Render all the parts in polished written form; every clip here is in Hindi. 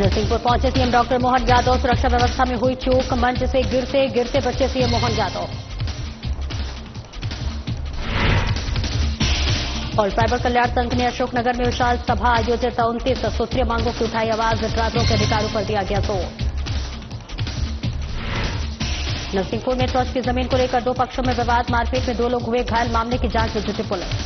नरसिंहपुर पहुंचे सीएम डॉक्टर मोहन यादव। सुरक्षा व्यवस्था में हुई चूक, मंच से गिरते बचे सीएम मोहन यादव। और ट्राइबल कल्याण संघ ने अशोकनगर में विशाल सभा आयोजित। 29 सूत्रीय मांगों की उठाई आवाज, ट्राइबलों के अधिकारों पर दिया गया जोर। नरसिंहपुर में ट्रस्ट की जमीन को लेकर दो पक्षों में विवाद, मारपीट में 2 लोग हुए घायल, मामले की जांच में जुटी पुलिस।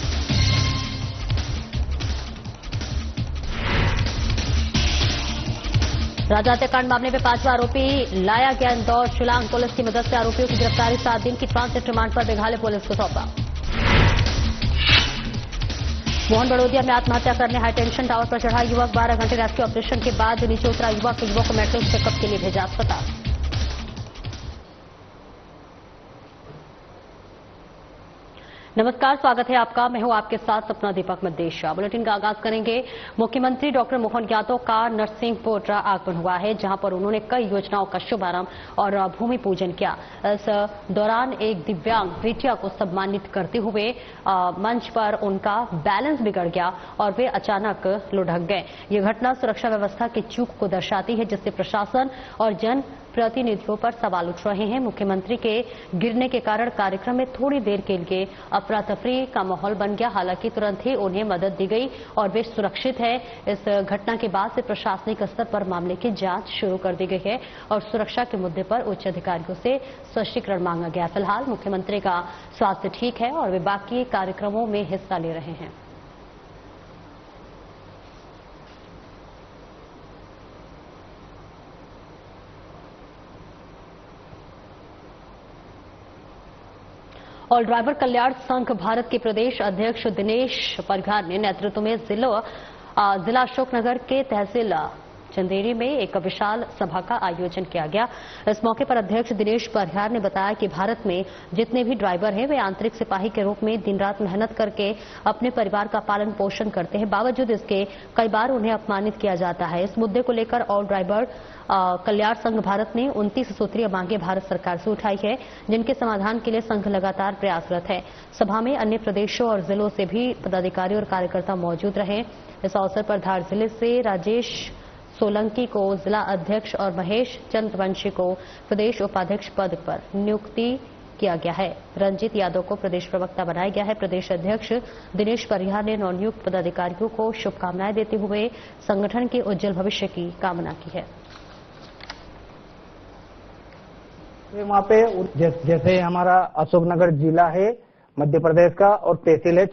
राजा हत्याकांड मामले में 5वां आरोपी लाया गया इंदौर। शिलांग पुलिस की मदद से आरोपियों की गिरफ्तारी, 7 दिन की ट्रांजिट रिमांड पर मेघालय पुलिस को सौंपा। मोहन बड़ोदिया में आत्महत्या करने हाईटेंशन टावर पर चढ़ा युवक, 12 घंटे रेस्क्यू ऑपरेशन के बाद नीचे उतरा युवक को मेडिकल चेकअप के लिए भेजा अस्पताल। नमस्कार, स्वागत है आपका। मैं हूं आपके साथ सपना दीपक मदेशिया। बुलेटिन का आगाज करेंगे। मुख्यमंत्री डॉक्टर मोहन यादव का नरसिंहपुर आगमन हुआ है, जहां पर उन्होंने कई योजनाओं का शुभारंभ और भूमि पूजन किया। इस दौरान एक दिव्यांग बिटिया को सम्मानित करते हुए मंच पर उनका बैलेंस बिगड़ गया और वे अचानक लुढ़क गए। ये घटना सुरक्षा व्यवस्था की चूक को दर्शाती है, जिससे प्रशासन और जन प्रतिनिधियों पर सवाल उठ रहे हैं। मुख्यमंत्री के गिरने के कारण कार्यक्रम में थोड़ी देर के लिए अफरा तफरी का माहौल बन गया। हालांकि तुरंत ही उन्हें मदद दी गई और वे सुरक्षित है। इस घटना के बाद से प्रशासनिक स्तर पर मामले की जांच शुरू कर दी गई है और सुरक्षा के मुद्दे पर उच्च अधिकारियों से स्पष्टीकरण मांगा गया। फिलहाल मुख्यमंत्री का स्वास्थ्य ठीक है और वे बाकी कार्यक्रमों में हिस्सा ले रहे हैं। और ड्राइवर कल्याण संघ भारत के प्रदेश अध्यक्ष दिनेश परिहार ने नेतृत्व में जिला अशोकनगर के तहसील चंदेरी में एक विशाल सभा का आयोजन किया गया। इस मौके पर अध्यक्ष दिनेश परिहार ने बताया कि भारत में जितने भी ड्राइवर हैं वे आंतरिक सिपाही के रूप में दिन रात मेहनत करके अपने परिवार का पालन पोषण करते हैं। बावजूद इसके कई बार उन्हें अपमानित किया जाता है। इस मुद्दे को लेकर ऑल ड्राइवर कल्याण संघ भारत ने 29 सूत्रीय मांगे भारत सरकार से उठाई है, जिनके समाधान के लिए संघ लगातार प्रयासरत है। सभा में अन्य प्रदेशों और जिलों से भी पदाधिकारी और कार्यकर्ता मौजूद रहे। इस अवसर पर धार जिले से राजेश सोलंकी को जिला अध्यक्ष और महेश चंद्रवंशी को प्रदेश उपाध्यक्ष पद पर नियुक्ति किया गया है। रंजीत यादव को प्रदेश प्रवक्ता बनाया गया है। प्रदेश अध्यक्ष दिनेश परिहार ने नवनियुक्त पदाधिकारियों को शुभकामनाएं देते हुए संगठन के उज्जवल भविष्य की कामना की है। वहाँ पे जैसे हमारा अशोकनगर जिला है मध्य प्रदेश का और तहसील है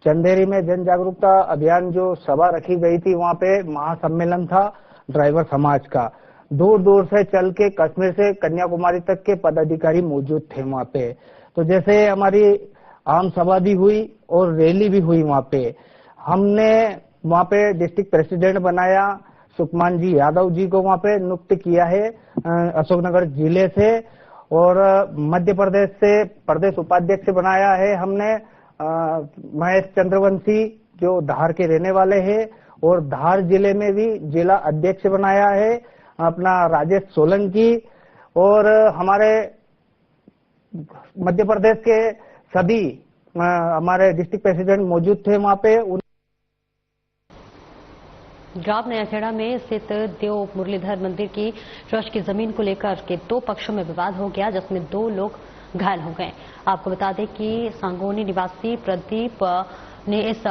चंदेरी में जन जागरूकता अभियान जो सभा रखी गई थी, वहाँ पे महासम्मेलन था ड्राइवर समाज का। दूर दूर से चल के कश्मीर से कन्याकुमारी तक के पदाधिकारी मौजूद थे वहाँ पे। तो जैसे हमारी आम सभा भी हुई और रैली भी हुई वहाँ पे। हमने वहाँ पे डिस्ट्रिक्ट प्रेसिडेंट बनाया, सुखमान जी यादव जी को वहाँ पे नियुक्त किया है अशोकनगर जिले से, और मध्य प्रदेश से प्रदेश उपाध्यक्ष बनाया है हमने महेश चंद्रवंशी जो धार के रहने वाले हैं, और धार जिले में भी जिला अध्यक्ष बनाया है अपना राजेश सोलंकी। और हमारे मध्य प्रदेश के सभी हमारे डिस्ट्रिक्ट प्रेसिडेंट मौजूद थे वहाँ पे। ग्राम नयाखेड़ा में स्थित देव मुरलीधर मंदिर की ट्रस्ट की जमीन को लेकर के 2 पक्षों में विवाद हो गया, जिसमें 2 लोग घायल हो गए। आपको बता दें कि सांगोनी निवासी प्रदीप ने इस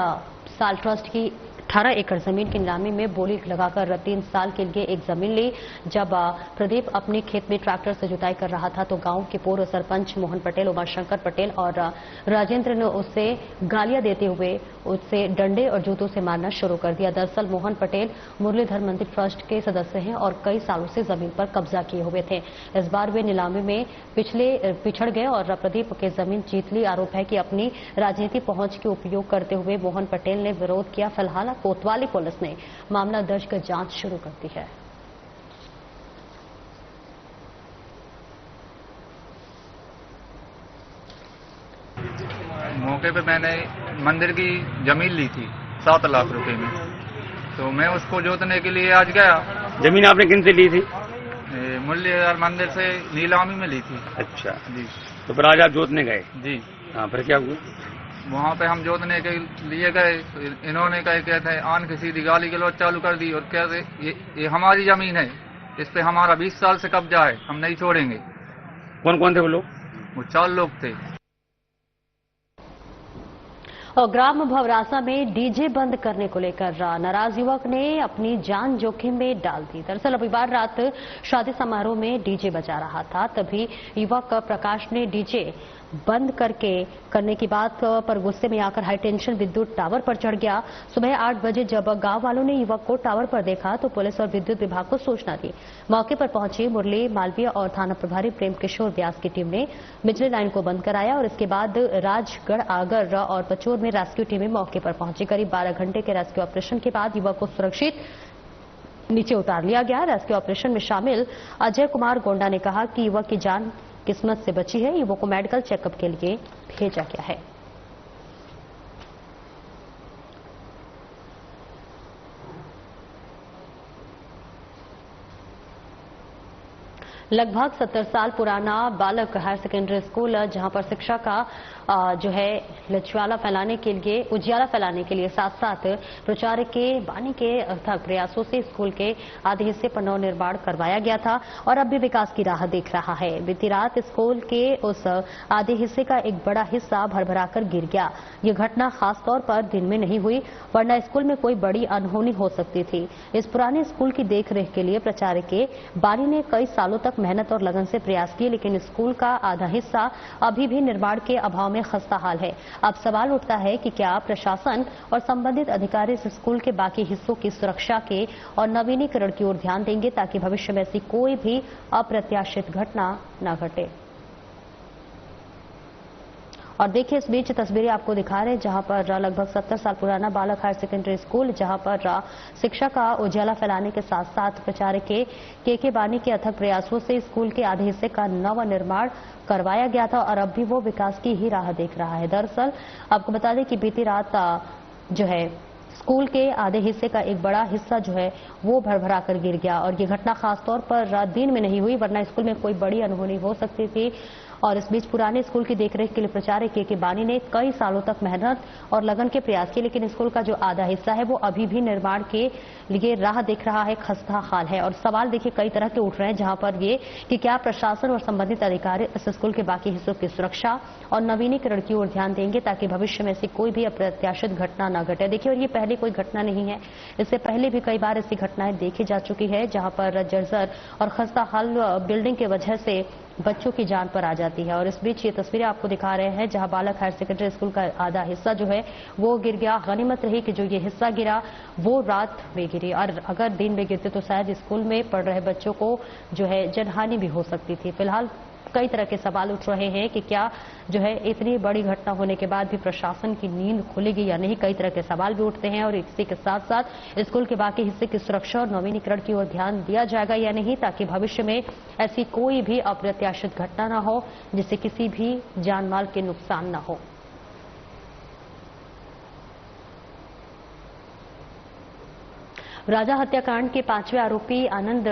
साल ट्रस्ट की 18 एकड़ जमीन की नीलामी में बोली लगाकर 3 साल के लिए एक जमीन ली। जब प्रदीप अपने खेत में ट्रैक्टर से जुताई कर रहा था तो गांव के पूर्व सरपंच मोहन पटेल, उमाशंकर पटेल और राजेंद्र ने उसे गालियां देते हुए उससे डंडे और जूतों से मारना शुरू कर दिया। दरअसल मोहन पटेल मुरलीधर मंदिर ट्रस्ट के सदस्य हैं और कई सालों से जमीन पर कब्जा किए हुए थे। इस बार वे नीलामी में पिछड़ गए और प्रदीप की जमीन जीत ली। आरोप है कि अपनी राजनीतिक पहुंच के उपयोग करते हुए मोहन पटेल ने विरोध किया। फिलहाल कोतवाली पुलिस ने मामला दर्ज कर जांच शुरू कर दी है। मौके पे मैंने मंदिर की जमीन ली थी 7 लाख रुपए में, तो मैं उसको जोतने के लिए आज गया। जमीन आपने किन से ली थी? मुरलीधर मंदिर से नीलामी में ली थी। अच्छा जी। तो फिर आज आप जोतने गए? जी। हाँ, फिर क्या हुआ? वहाँ पे हम जोतने के लिए गए तो इन्होंने कहते हैं आन की सीधी गाली गलौज चालू कर दी और कहते ये हमारी जमीन है, इस पे हमारा 20 साल से कब्जा है, हम नहीं छोड़ेंगे। कौन कौन थे वो लोग? वो 4 लोग थे। और ग्राम भवरासा में डीजे बंद करने को लेकर नाराज युवक ने अपनी जान जोखिम में डाल दी। दरअसल रविवार रात शादी समारोह में डीजे बजा रहा था, तभी युवक प्रकाश ने डीजे बंद करने की बात पर गुस्से में आकर हाई टेंशन विद्युत टावर पर चढ़ गया। सुबह 8 बजे जब गांव वालों ने युवक को टावर पर देखा तो पुलिस और विद्युत विभाग को सूचना दी। मौके पर पहुंची मुरली मालवीय और थाना प्रभारी प्रेम किशोर व्यास की टीम ने बिजली लाइन को बंद कराया और इसके बाद राजगढ़, आगर और पचोर में रेस्क्यू टीमें मौके पर पहुंची। करीब 12 घंटे के रेस्क्यू ऑपरेशन के बाद युवक को सुरक्षित नीचे उतार लिया गया। रेस्क्यू ऑपरेशन में शामिल अजय कुमार गोंडा ने कहा कि युवक की जान किस्मत से बची है। युवक को मेडिकल चेकअप के लिए भेजा गया है। लगभग 70 साल पुराना बालक हायर सेकेंडरी स्कूल, जहां पर शिक्षा का जो है उजियाला फैलाने के लिए साथ साथ प्राचार्य के बानी के अथक प्रयासों से स्कूल के आधे हिस्से पर नवनिर्माण करवाया गया था और अब भी विकास की राह देख रहा है। बीती रात स्कूल के उस आधे हिस्से का एक बड़ा हिस्सा भरभराकर गिर गया। ये घटना खासतौर पर दिन में नहीं हुई, वरना स्कूल में कोई बड़ी अनहोनी हो सकती थी। इस पुराने स्कूल की देखरेख के लिए प्राचार्य के बानी ने कई सालों तक मेहनत और लगन से प्रयास किए, लेकिन स्कूल का आधा हिस्सा अभी भी निर्माण के अभाव में खस्ता हाल है। अब सवाल उठता है कि क्या प्रशासन और संबंधित अधिकारी इस स्कूल के बाकी हिस्सों की सुरक्षा के और नवीनीकरण की ओर ध्यान देंगे ताकि भविष्य में ऐसी कोई भी अप्रत्याशित घटना न घटे। और देखिए इस बीच तस्वीरें आपको दिखा रहे हैं जहां पर लगभग 70 साल पुराना बालक हायर सेकेंडरी स्कूल, जहां पर शिक्षा का उजियाला फैलाने के साथ साथ प्राचार्य के बानी के अथक प्रयासों से स्कूल के आधे हिस्से का नवनिर्माण करवाया गया था और अब भी वो विकास की ही राह देख रहा है। दरअसल आपको बता दें कि बीती रात जो है स्कूल के आधे हिस्से का एक बड़ा हिस्सा जो है वो भरभरा कर गिर गया और ये घटना खासतौर पर दिन में नहीं हुई, वरना स्कूल में कोई बड़ी अनहोनी हो सकती थी। और इस बीच पुराने स्कूल की देखरेख के लिए प्राचार्य के बानी ने कई सालों तक मेहनत और लगन के प्रयास किए, लेकिन स्कूल का जो आधा हिस्सा है वो अभी भी निर्माण के लिए राह देख रहा है, खस्ता हाल है। और सवाल देखिए कई तरह के उठ रहे हैं, जहां पर ये कि क्या प्रशासन और संबंधित अधिकारी इस स्कूल के बाकी हिस्सों की सुरक्षा और नवीनीकरण की ओर ध्यान देंगे ताकि भविष्य में ऐसी कोई भी अप्रत्याशित घटना न घटे। देखिए और ये पहली कोई घटना नहीं है, इससे पहले भी कई बार ऐसी घटनाएं देखी जा चुकी है जहां पर जर्जर और खस्ता हाल बिल्डिंग की वजह से बच्चों की जान पर आ जाती है। और इस बीच ये तस्वीरें आपको दिखा रहे हैं जहां बालक हायर सेकेंडरी स्कूल का आधा हिस्सा जो है वो गिर गया। गनीमत रही कि जो ये हिस्सा गिरा वो रात में गिरी, और अगर दिन में गिरते तो शायद स्कूल में पढ़ रहे बच्चों को जो है जनहानि भी हो सकती थी। फिलहाल कई तरह के सवाल उठ रहे हैं कि क्या जो है इतनी बड़ी घटना होने के बाद भी प्रशासन की नींद खुलेगी या नहीं, कई तरह के सवाल भी उठते हैं। और इसी के साथ साथ स्कूल के बाकी हिस्से की सुरक्षा और नवीनीकरण की ओर ध्यान दिया जाएगा या नहीं, ताकि भविष्य में ऐसी कोई भी अप्रत्याशित घटना न हो जिससे किसी भी जान माल के नुकसान न हो। राजा हत्याकांड के 5वें आरोपी आनंद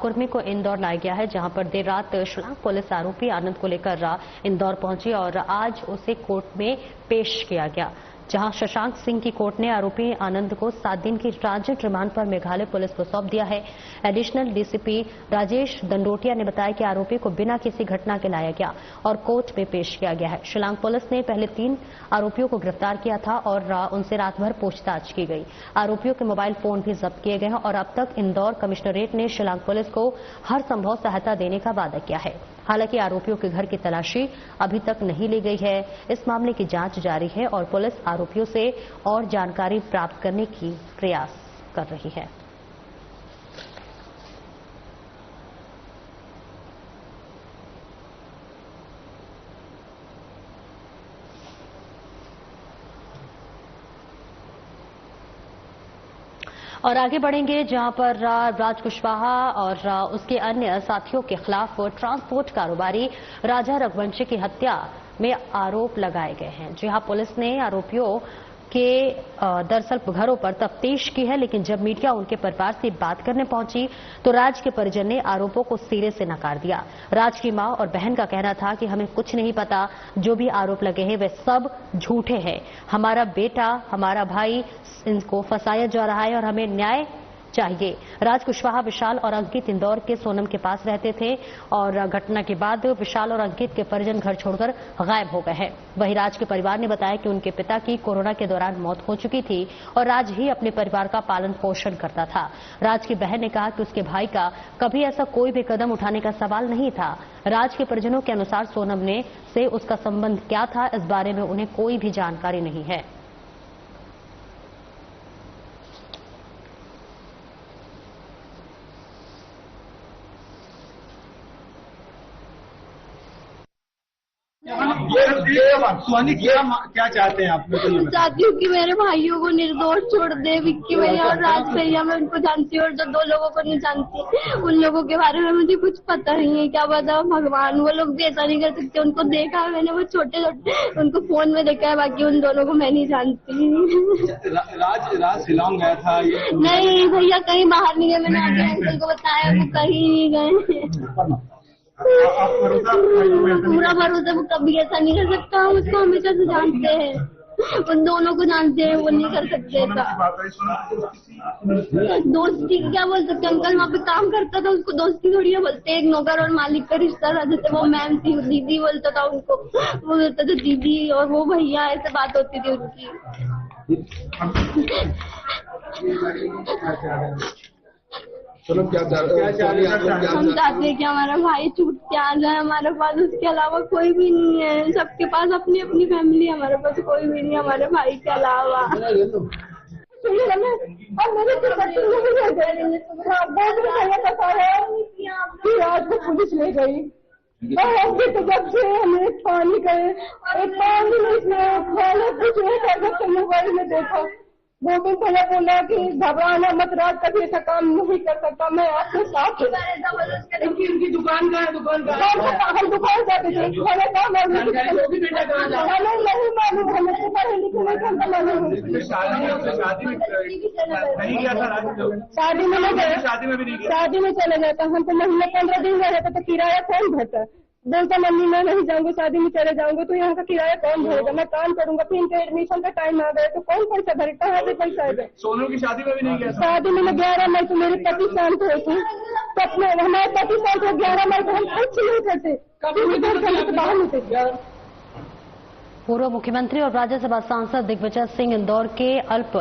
कुर्मी को इंदौर लाया गया है, जहां पर देर रात शिलांग पुलिस आरोपी आनंद को लेकर इंदौर पहुंची और आज उसे कोर्ट में पेश किया गया, जहां शशांक सिंह की कोर्ट ने आरोपी आनंद को 7 दिन की ट्रांजिट रिमांड पर मेघालय पुलिस को सौंप दिया है। एडिशनल डीसीपी राजेश दंडोटिया ने बताया कि आरोपी को बिना किसी घटना के लाया गया और कोर्ट में पेश किया गया है। शिलांग पुलिस ने पहले 3 आरोपियों को गिरफ्तार किया था और उनसे रात भर पूछताछ की गई। आरोपियों के मोबाइल फोन भी जब्त किए गए हैं और अब तक इंदौर कमिश्नरेट ने शिलांग पुलिस को हर संभव सहायता देने का वादा किया है। हालांकि आरोपियों के घर की तलाशी अभी तक नहीं ली गई है। इस मामले की जांच जारी है और पुलिस आरोपियों से और जानकारी प्राप्त करने की प्रयास कर रही है। और आगे बढ़ेंगे जहां पर राज कुशवाहा और उसके अन्य साथियों के खिलाफ ट्रांसपोर्ट कारोबारी राजा रघुवंशी की हत्या में आरोप लगाए गए हैं। जी हां, पुलिस ने आरोपियों के दरअसल घरों पर तफ्तीश की है, लेकिन जब मीडिया उनके परिवार से बात करने पहुंची तो राज के परिजन ने आरोपों को सिरे से नकार दिया। राज की मां और बहन का कहना था कि हमें कुछ नहीं पता, जो भी आरोप लगे हैं वे सब झूठे हैं। हमारा बेटा, हमारा भाई, इनको फंसाया जा रहा है और हमें न्याय चाहिए। राज कुशवाहा, विशाल और अंकित इंदौर के सोनम के पास रहते थे और घटना के बाद विशाल और अंकित के परिजन घर छोड़कर गायब हो गए हैं। वहीं राज के परिवार ने बताया कि उनके पिता की कोरोना के दौरान मौत हो चुकी थी और राज ही अपने परिवार का पालन पोषण करता था। राज की बहन ने कहा कि उसके भाई का कभी ऐसा कोई भी कदम उठाने का सवाल नहीं था। राज के परिजनों के अनुसार सोनम से उसका संबंध क्या था, इस बारे में उन्हें कोई भी जानकारी नहीं है। सोनी क्या चाहते हैं आप? मैं चाहती हूँ कि मेरे भाइयों को निर्दोष छोड़ दे। विक्की भैया और राज भैया, मैं उनको जानती हूँ और जो 2 लोगों को नहीं जानती, उन लोगों के बारे में मुझे कुछ पता नहीं है। क्या पता भगवान, वो लोग भी ऐसा नहीं कर सकते। उनको देखा है मैंने, वो छोटे छोटे, उनको फोन में देखा है, बाकी उन दोनों को मैं नहीं जानती। राज शिलोंग गया था? नहीं भैया, कहीं बाहर नहीं गए। मैंने आगे अंकल को बताया, वो कहीं नहीं गए। पूरा भरोसा, वो कभी ऐसा नहीं कर सकता। हम उसको हमेशा से जानते हैं, उन दोनों को जानते हैं, वो नहीं कर सकते ऐसा। दोस्ती क्या बोल सकते? अंकल वहाँ पे काम करता था, उसको दोस्ती थोड़ी ना बोलते। एक नौकर और मालिक का रिश्ता था। जैसे वो मैम थी, दीदी बोलता था उनको, वो बोलता था दीदी, और वो भैया, ऐसे बात होती थी उनकी। चलो क्या हम चाहते हैं कि हमारा भाई छूट के आ जाए हमारे पास। उसके अलावा कोई भी नहीं है। सबके पास अपनी अपनी फैमिली, हमारे पास कोई भी नहीं हमारे भाई के अलावा। आज को पुलिस ले गई, तो जब से हमें पानी गए, पानी कुछ मोबाइल में देखा, वो भी भैया बोला कि घबराना मत, रात कभी ऐसा काम नहीं कर सकता। मैं आपके साथ उनकी दुकान का है, हम दुकान जाते थे, हमें क्या मालूम, हमें नहीं मालूम, हमें तो पढ़े लिखे नहीं था मालूम। शादी में नहीं गए, शादी में चले जाता। हम तो महीने 15 दिन रह जाता, तो किराया कौन भरता? बोलता मम्मी मैं नहीं जाऊंगी, शादी में चले जाऊंगे, तो यहाँ का किराया कौन भरेगा? मैं काम करूंगा, फिर इनके एडमिशन का टाइम आ गया तो कौन पैसा भरे? कहाँ से पैसा आएगा? सोनू की शादी में भी नहीं गया? शादी में 11 मई को मेरे पति शांत हुए थे। हमारे पति शांत हुए 11 मई को, हम कुछ नहीं करते, कभी भी घर से बाहर नहीं। पूर्व मुख्यमंत्री और राज्यसभा सांसद दिग्विजय सिंह इंदौर के अल्प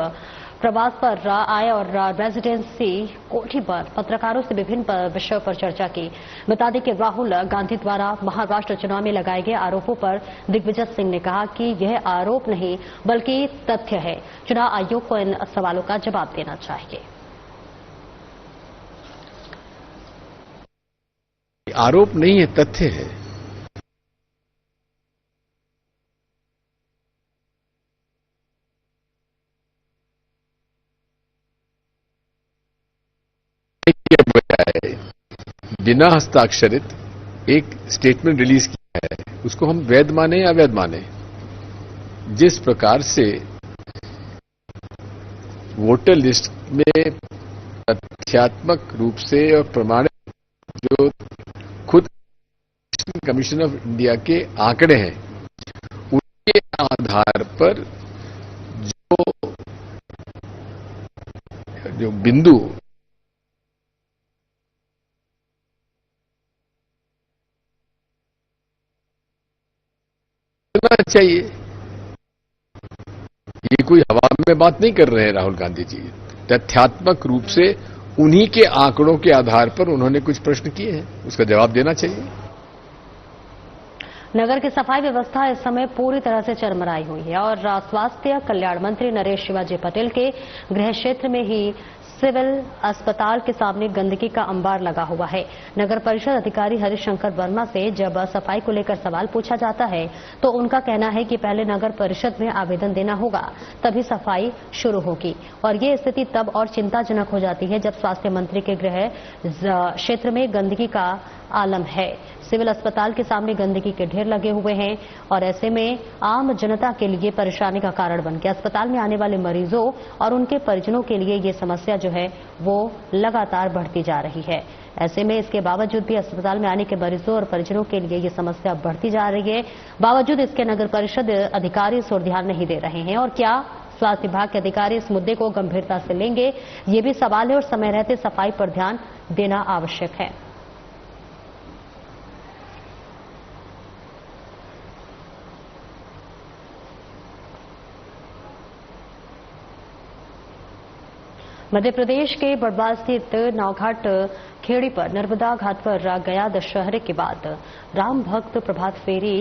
प्रवास पर आए और रेजिडेंसी कोठी पर पत्रकारों से विभिन्न विषयों पर चर्चा की। बता दें कि राहुल गांधी द्वारा महाराष्ट्र चुनाव में लगाए गए आरोपों पर दिग्विजय सिंह ने कहा कि यह आरोप नहीं बल्कि तथ्य है। चुनाव आयोग को इन सवालों का जवाब देना चाहिए। आरोप नहीं है, तथ्य है। बिना हस्ताक्षरित एक स्टेटमेंट रिलीज किया है, उसको हम वैध माने या अवैध माने? जिस प्रकार से वोटर लिस्ट में तथ्यात्मक रूप से और प्रमाणित जो खुद कमीशन ऑफ इंडिया के आंकड़े हैं, उनके आधार पर जो बिंदु चाहिए, ये कोई हवा में बात नहीं कर रहे हैं राहुल गांधी जी। तथ्यात्मक रूप से उन्हीं के आंकड़ों के आधार पर उन्होंने कुछ प्रश्न किए हैं, उसका जवाब देना चाहिए। नगर की सफाई व्यवस्था इस समय पूरी तरह से चरमराई हुई है और स्वास्थ्य कल्याण मंत्री नरेश शिवाजी पटेल के गृह क्षेत्र में ही सिविल अस्पताल के सामने गंदगी का अंबार लगा हुआ है। नगर परिषद अधिकारी हरिशंकर वर्मा से जब सफाई को लेकर सवाल पूछा जाता है तो उनका कहना है कि पहले नगर परिषद में आवेदन देना होगा, तभी सफाई शुरू होगी। और ये स्थिति तब और चिंताजनक हो जाती है जब स्वास्थ्य मंत्री के गृह क्षेत्र में गंदगी का आलम है। सिविल अस्पताल के सामने गंदगी के ढेर लगे हुए हैं और ऐसे में आम जनता के लिए परेशानी का कारण बन गया। अस्पताल में आने वाले मरीजों और उनके परिजनों के लिए ये समस्या जो है वो लगातार बढ़ती जा रही है। ऐसे में इसके बावजूद भी अस्पताल में आने के मरीजों और परिजनों के लिए ये समस्या बढ़ती जा रही है। बावजूद इसके नगर परिषद अधिकारी इस ओर ध्यान नहीं दे रहे हैं। और क्या स्वास्थ्य विभाग के अधिकारी इस मुद्दे को गंभीरता से लेंगे, ये भी सवाल है और समय रहते सफाई पर ध्यान देना आवश्यक है। मध्य प्रदेश के बड़वा स्थित नौघाट खेड़ी पर नर्मदा घाट पर गया दशहरे के बाद राम भक्त प्रभात फेरी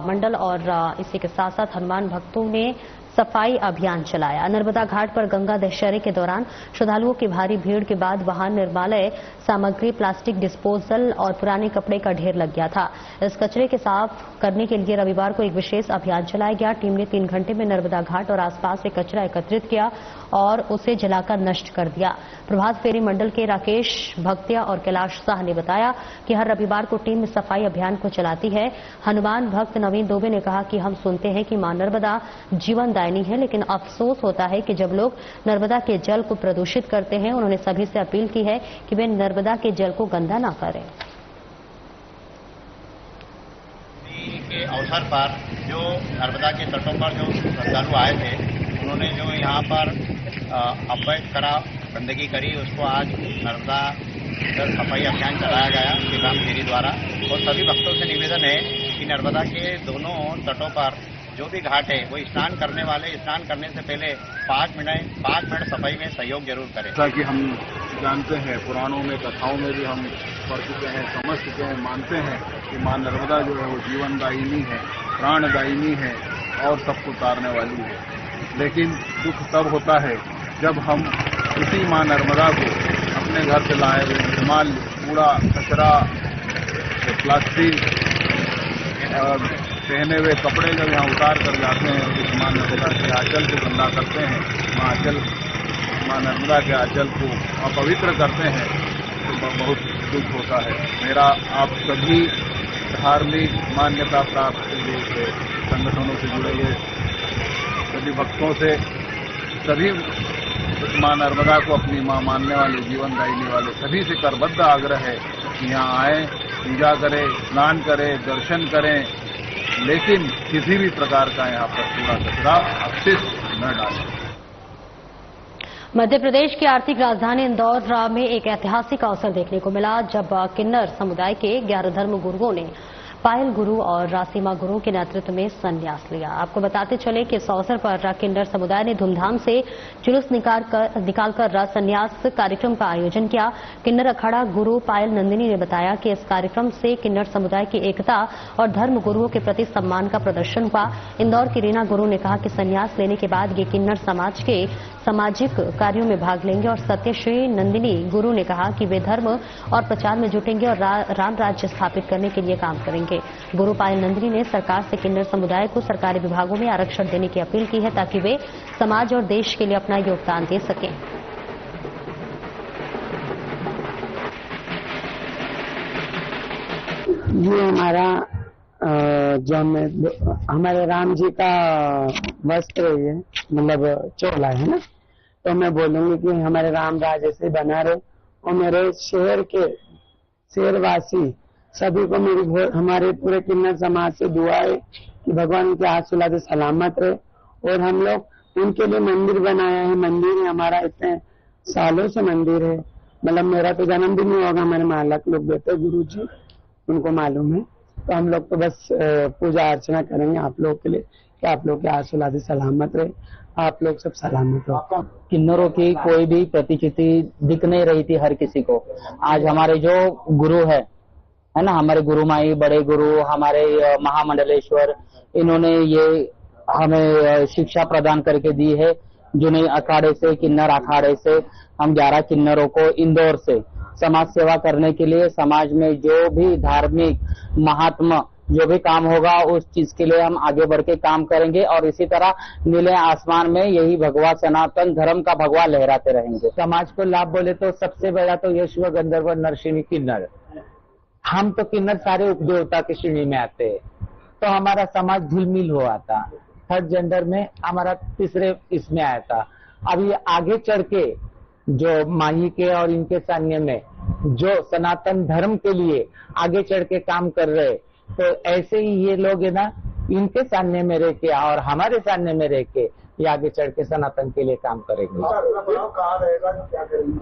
मंडल और इसी के साथ साथ हनुमान भक्तों ने सफाई अभियान चलाया। नर्मदा घाट पर गंगा दशहरे के दौरान श्रद्धालुओं की भारी भीड़ के बाद वहां निर्माल्य सामग्री, प्लास्टिक डिस्पोजल और पुराने कपड़े का ढेर लग गया था। इस कचरे के साफ करने के लिए रविवार को एक विशेष अभियान चलाया गया। टीम ने 3 घंटे में नर्मदा घाट और आसपास से कचरा एकत्रित किया और उसे जलाकर नष्ट कर दिया। प्रभात फेरी मंडल के राकेश भक्तिया और कैलाश शाह ने बताया कि हर रविवार को टीम सफाई अभियान को चलाती है। हनुमान भक्त नवीन दुबे ने कहा कि हम सुनते हैं कि मां नर्मदा जीवनदायिनी है, लेकिन अफसोस होता है कि जब लोग नर्मदा के जल को प्रदूषित करते हैं। उन्होंने सभी से अपील की है कि वे नर्मदा के जल को गंदा न करें। के अवसर पर जो नर्मदा के तटों पर जो श्रद्धालु आए थे, उन्होंने जो यहाँ पर अवैध करा गंदगी करी, उसको आज नर्मदा सफाई अभियान चलाया गया श्रीराम गिरी द्वारा। और सभी भक्तों से निवेदन है कि नर्मदा के दोनों तटों पर जो भी घाट है वो स्नान करने वाले स्नान करने से पहले 5 मिनट सफाई में सहयोग जरूर करें। जैसा कि हम जानते हैं, पुराणों में कथाओं में भी हम पढ़ चुके हैं, समझ चुके हैं, मानते हैं कि मां नर्मदा जो है वो जीवनदायिनी है, प्राणदायिनी है और सबको तारने वाली है। लेकिन दुख तब होता है जब हम इसी मां नर्मदा को अपने घर से लाए हुए माल, कूड़ा, कचरा, प्लास्टिक और पहने हुए कपड़े जब यहाँ उतार कर जाते हैं, उस मां नर्मदा के आंचल को गंदा करते हैं, मां नर्मदा के आंचल को अपवित्र करते हैं, तो बहुत दुख होता है। मेरा आप सभी धार्मिक मान्यता प्राप्त संगठनों से जुड़े हुए सभी भक्तों से, सभी मां नर्मदा को अपनी मां मानने वाले, जीवनदायिनी वाले सभी से करबद्ध आग्रह है कि यहाँ आए, पूजा करें, स्नान करें, दर्शन करें, लेकिन किसी भी प्रकार का यहाँ पर कूड़ा कचरा अपशिष्ट न डालें। मध्य प्रदेश की आर्थिक राजधानी इंदौर में एक ऐतिहासिक अवसर देखने को मिला जब किन्नर समुदाय के 11 धर्म गुरुओं ने पायल गुरु और रासीमा गुरु के नेतृत्व में संन्यास लिया। आपको बताते चले कि इस अवसर पर किन्नर समुदाय ने धूमधाम से जुलूस निकालकर संन्यास कार्यक्रम का आयोजन किया। किन्नर अखाड़ा गुरु पायल नंदिनी ने बताया कि इस कार्यक्रम से किन्नर समुदाय की एकता और धर्म गुरुओं के प्रति सम्मान का प्रदर्शन हुआ। इंदौर की रीना गुरु ने कहा कि संन्यास लेने के बाद ये किन्नर समाज के सामाजिक कार्यों में भाग लेंगे और सत्यश्री नंदिनी गुरु ने कहा कि वे धर्म और प्रचार में जुटेंगे और राम राज्य स्थापित करने के लिए काम करेंगे। गुरु पायल नंदिनी ने सरकार से किन्नर समुदाय को सरकारी विभागों में आरक्षण देने की अपील की है ताकि वे समाज और देश के लिए अपना योगदान दे सकें। ये हमारा जो हमारे राम जी का वस्त्र है, ये मतलब चोला है ना, तो मैं बोलूंगी कि हमारे राम राज ऐसे बना रहे और मेरे शहर के शहरवासी सभी को मेरी हमारे पूरे किन्नर समाज से दुआ है कि भगवान उनके हाथ सुलाते सलामत रहे। और हम लोग उनके लिए मंदिर बनाया है। मंदिर हमारा इतने सालों से मंदिर है, मतलब मेरा तो जन्मदिन नहीं होगा, हमारे मालक लोग देते गुरु जी, उनको मालूम है। तो हम लोग तो बस पूजा अर्चना करेंगे आप लोग के लिए कि आप लोग के हाथ सुलाते सलामत रहे, आप लोग सब सलामत हो। किन्नरों की कोई भी प्रतिचिति दिख नहीं रही थी हर किसी को। आज हमारे जो गुरु है ना, हमारे गुरु माई, बड़े गुरु, हमारे महामंडलेश्वर, इन्होंने ये हमें शिक्षा प्रदान करके दी है जुनई अखाड़े से, किन्नर अखाड़े से हम 11 किन्नरों को इंदौर से समाज सेवा करने के लिए, समाज में जो भी धार्मिक महात्मा जो भी काम होगा उस चीज के लिए हम आगे बढ़ के काम करेंगे और इसी तरह नीले आसमान में यही भगवा सनातन धर्म का भगवा लहराते रहेंगे। समाज को लाभ बोले तो सबसे बड़ा तो यश व गंधर्व नरसिंह किन्नर, हम तो किन्नर सारे उपदेवता की श्रेणी में आते हैं, तो हमारा समाज झिलमिल हुआ था। थर्ड जेंडर में हमारा तीसरे इसमें आया था। अब ये आगे चढ़ के जो माही के और इनके सामने में जो सनातन धर्म के लिए आगे चढ़ के काम कर रहे, तो ऐसे ही ये लोग है ना, इनके सामने में रह के और हमारे सामने में रह के ये आगे चढ़ के सनातन के लिए काम करेंगे।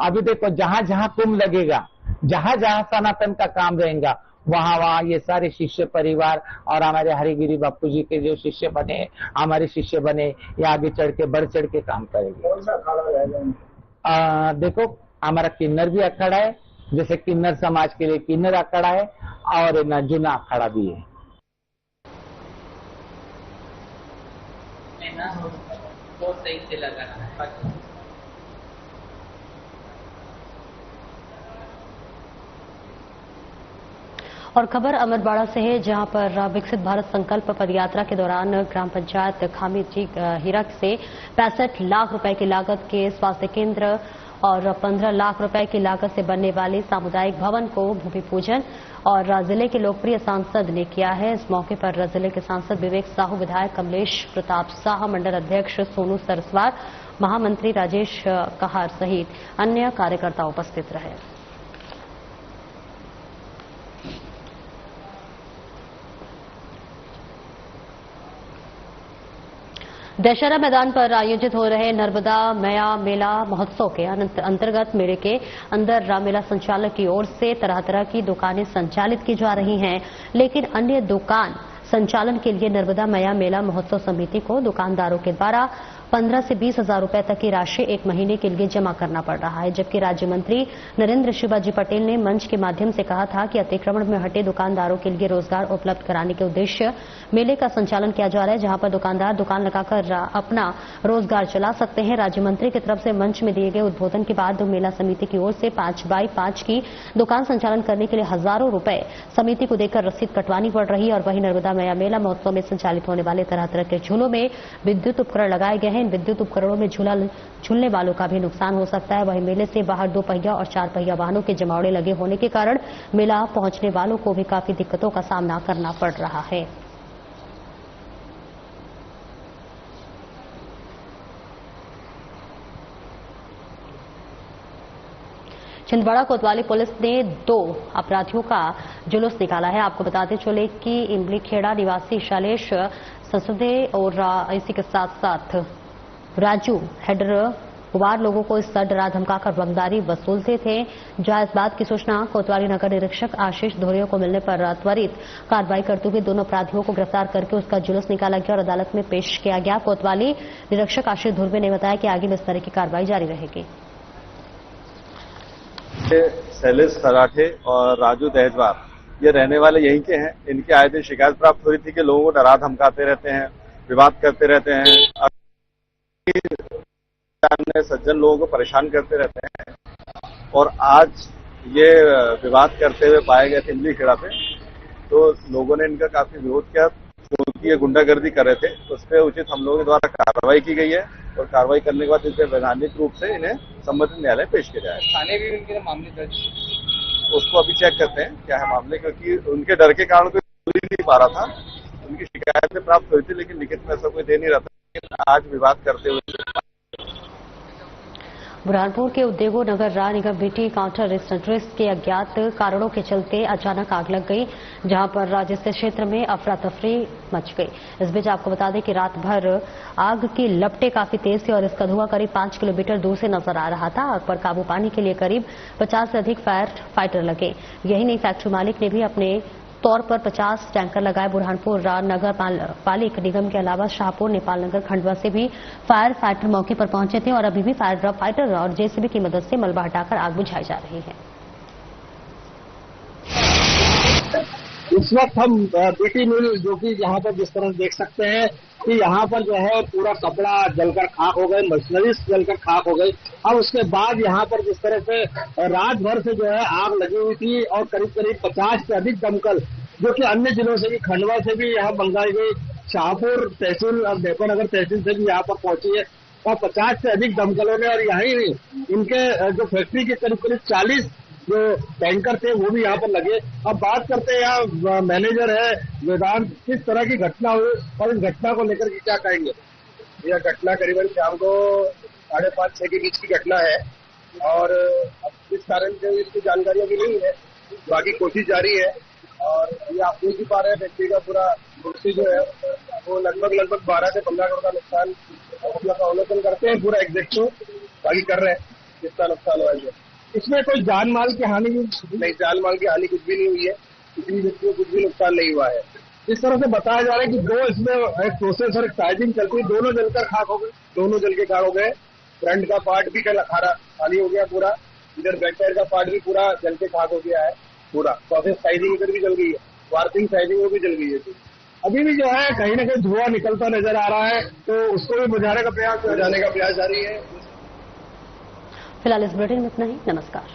अभी देखो जहां जहां कुंभ लगेगा, जहां जहां सनातन का काम रहेगा, वहां वहां ये सारे शिष्य परिवार और हमारे हरिगिरी बापू जी के जो शिष्य बने, हमारे शिष्य बने, ये आगे चढ़ के बढ़ चढ़ के काम करेंगे। देखो हमारा किन्नर भी अखाड़ा है, जैसे किन्नर समाज के लिए किन्नर अखाड़ा है और जुना अखाड़ा भी है। सही से लगाना है। और खबर अमरवाड़ा से है, जहां पर विकसित भारत संकल्प पदयात्रा के दौरान ग्राम पंचायत खामी हीरा से 65 लाख रुपए की लागत के स्वास्थ्य केंद्र और 15 लाख रुपए की लागत से बनने वाले सामुदायिक भवन को भूमि पूजन और जिले के लोकप्रिय सांसद ने किया है। इस मौके पर जिले के सांसद विवेक साहू, विधायक कमलेश प्रताप शाह, मंडल अध्यक्ष सोनू सरस्वार, महामंत्री राजेश कहार सहित अन्य कार्यकर्ता उपस्थित रहे। दशहरा मैदान पर आयोजित हो रहे नर्मदा मया मेला महोत्सव के अंतर्गत मेले के अंदर राममेला संचालक की ओर से तरह तरह की दुकानें संचालित की जा रही हैं, लेकिन अन्य दुकान संचालन के लिए नर्मदा मया मेला महोत्सव समिति को दुकानदारों के द्वारा 15 से 20 हजार रुपए तक की राशि एक महीने के लिए जमा करना पड़ रहा है। जबकि राज्य मंत्री नरेंद्र शिवाजी पटेल ने मंच के माध्यम से कहा था कि अतिक्रमण में हटे दुकानदारों के लिए रोजगार उपलब्ध कराने के उद्देश्य मेले का संचालन किया जा रहा है, जहां पर दुकानदार दुकान लगाकर अपना रोजगार चला सकते हैं। राज्य मंत्री की तरफ से मंच में दिए गए उद्बोधन के बाद मेला समिति की ओर से 5x5 की दुकान संचालन करने के लिए हजारों रुपए समिति को देकर रसीद कटवानी पड़ रही है। और वहीं नर्मदा मया मेला महोत्सव में संचालित होने वाले तरह तरह के झूलों में विद्युत उपकरण लगाए गए हैं। इन विद्युत उपकरणों में झूलने वालों का भी नुकसान हो सकता है। वहीं मेले से बाहर 2 पहिया और 4 पहिया वाहनों के जमावड़े लगे होने के कारण मेला पहुंचने वालों को भी काफी दिक्कतों का सामना करना पड़ रहा है। छिंदवाड़ा कोतवाली पुलिस ने 2 अपराधियों का जुलूस निकाला है। आपको बताते चले कि इमली खेड़ा निवासी शैलेश संसदे और इसी के साथ साथ राजू हेडर गुवार लोगों को इस डरा धमकाकर रंगदारी वसूलते थे। जहां इस बात की सूचना कोतवाली नगर निरीक्षक आशीष धुरिया को मिलने पर त्वरित कार्रवाई करते हुए दोनों अपराधियों को गिरफ्तार करके उसका जुलूस निकाला गया और अदालत में पेश किया गया। कोतवाली निरीक्षक आशीष धुरिया ने बताया कि आगे भी इस तरह की कार्रवाई जारी रहेगी। शैलेश सराठे और राजू दहेजवार ये रहने वाले यहीं के हैं। इनके आए दिन शिकायत प्राप्त हो रही थी कि लोगों को डरा धमकाते रहते हैं, विवाद करते रहते हैं, सज्जन लोगों को परेशान करते रहते हैं। और आज ये विवाद करते हुए पाए गए थे इमली खेड़ा पे, तो लोगों ने इनका काफी विरोध किया क्योंकि ये गुंडागर्दी कर रहे थे। उस पर उचित हम लोगों के द्वारा कार्रवाई की गई है और कार्रवाई करने के बाद इसे वैधानिक रूप से इन्हें संबंधित न्यायालय पेश किया जाएगा। थाने भी उनके मामले दर्ज, उसको अभी चेक करते हैं क्या है मामले, क्योंकि उनके डर के कारण कोई बोल नहीं पा रहा था। उनकी शिकायतें प्राप्त हुई थी लेकिन लिखित में ऐसा कोई दे नहीं रहा था। लेकिन आज विवाद करते हुए बुरहानपुर के उद्योगों नगर राह निगम बीटी काउंटर रेस्टोरेंट के अज्ञात कारणों के चलते अचानक आग लग गई, जहां पर जिस क्षेत्र में अफरा तफरी मच गई। इस बीच आपको बता दें कि रात भर आग की लपटें काफी तेज थी और इसका धुआं करीब 5 किलोमीटर दूर से नजर आ रहा था। आग पर काबू पाने के लिए करीब 50 से अधिक फायर फाइटर लगे। यही नहीं, फैक्ट्री मालिक ने भी अपने तौर पर 50 टैंकर लगाए। बुरहानपुर नगर पालिक निगम के अलावा शाहपुर, नेपाल नगर, खंडवा से भी फायर फाइटर मौके पर पहुंचे थे और अभी भी फायर फाइटर और जेसीबी की मदद से मलबा हटाकर आग बुझाई जा रही है। इस वक्त हम बेटी मिल जो कि यहाँ पर जिस तरह देख सकते हैं कि यहाँ पर जो है पूरा कपड़ा जलकर खाक हो गए, मशीनरीज जलकर खाक हो गई। और उसके बाद यहाँ पर जिस तरह से रात भर से जो है आग लगी हुई थी और करीब करीब 50 से अधिक दमकल जो कि अन्य जिलों से भी, खंडवा से भी यहाँ मंगाई गई, शाहपुर तहसील और देवनगर तहसील से भी यहाँ पर पहुंची है और 50 से अधिक दमकलों ने, और यही नहीं इनके जो फैक्ट्री के करीब करीब 40 जो टैंकर थे वो भी यहाँ पर लगे। अब बात करते हैं यहाँ मैनेजर है वेदांत, किस तरह की घटना हुई और इस घटना को लेकर के क्या कहेंगे? यह घटना करीबन शाम को 5:30-6 के बीच की घटना है और अब इस कारण से इसकी जानकारी अभी नहीं है, बाकी कोशिश जारी है। और ये आप देख ही पा रहे हैं फैक्ट्री का पूरा कुर्सी जो है वो लगभग 12 से 15 करोड़ का नुकसान अपना अवलोकन करते हैं, पूरा एग्जैक्ट बाकी कर रहे हैं कितना नुकसान हुआ है। इसमें कोई जान माल की हानि नहीं, जान माल की हानि कुछ भी नहीं हुई है, किसी भी व्यक्ति को कुछ भी नुकसान नहीं हुआ है। इस तरह से बताया जा रहा है कि दो इसमें एक प्रोसेस और एक टाइपिंग चलती है, दोनों जलकर खाक हो गए। दोनों जल के खाक हो गए। फ्रंट का पार्ट भी कल खाली हो गया पूरा, इधर बैक साइड का पार्ट भी पूरा जल के खाक हो गया है पूरा। प्रोसेस साइजिंग इधर भी जल गई है, वार्पिंग साइजिंग वो भी जल गई है। अभी भी जो है कहीं न कहीं धुआं निकलता नजर आ रहा है, तो उसको भी बुझाने का प्रयास जारी है। फिलहाल इस बुलेटिन में इतना ही। नमस्कार।